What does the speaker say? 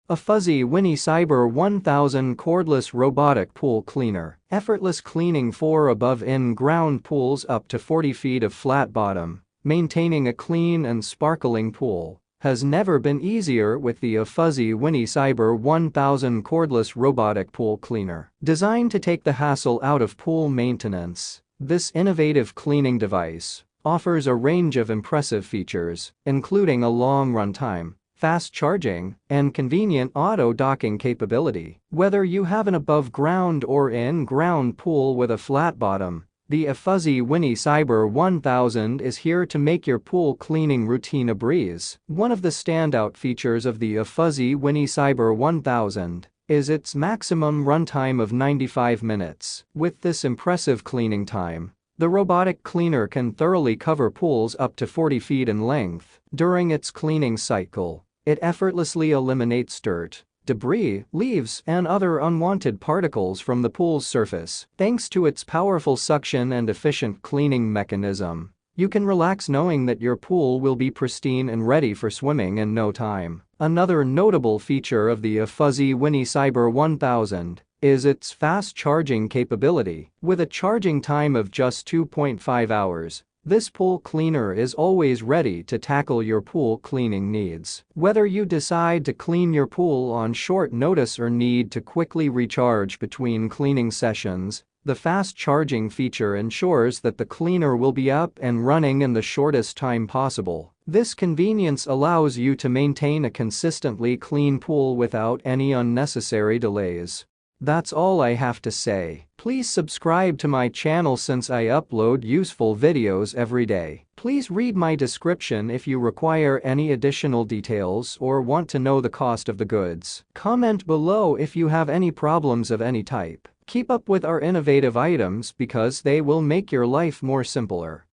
Ofuzzi Winnie Cyber 1000 Cordless Robotic Pool Cleaner. Effortless cleaning for above in-ground pools up to 40 feet of flat bottom. Maintaining a clean and sparkling pool has never been easier with the Ofuzzi Winnie Cyber 1000 Cordless Robotic Pool Cleaner. Designed to take the hassle out of pool maintenance, this innovative cleaning device offers a range of impressive features, including a long runtime, fast charging, and convenient auto-docking capability. Whether you have an above-ground or in-ground pool with a flat bottom, the Ofuzzi Winnie Cyber 1000 is here to make your pool cleaning routine a breeze. One of the standout features of the Ofuzzi Winnie Cyber 1000 is its maximum runtime of 95 minutes. With this impressive cleaning time, the robotic cleaner can thoroughly cover pools up to 40 feet in length. During its cleaning cycle, it effortlessly eliminates dirt, debris, leaves, and other unwanted particles from the pool's surface. Thanks to its powerful suction and efficient cleaning mechanism, you can relax knowing that your pool will be pristine and ready for swimming in no time. Another notable feature of the Ofuzzi Winnie Cyber 1000 is its fast charging capability. With a charging time of just 2.5 hours, this pool cleaner is always ready to tackle your pool cleaning needs. Whether you decide to clean your pool on short notice or need to quickly recharge between cleaning sessions, the fast charging feature ensures that the cleaner will be up and running in the shortest time possible. This convenience allows you to maintain a consistently clean pool without any unnecessary delays. That's all I have to say. Please subscribe to my channel since I upload useful videos every day. Please read my description if you require any additional details or want to know the cost of the goods. Comment below if you have any problems of any type. Keep up with our innovative items because they will make your life more simpler.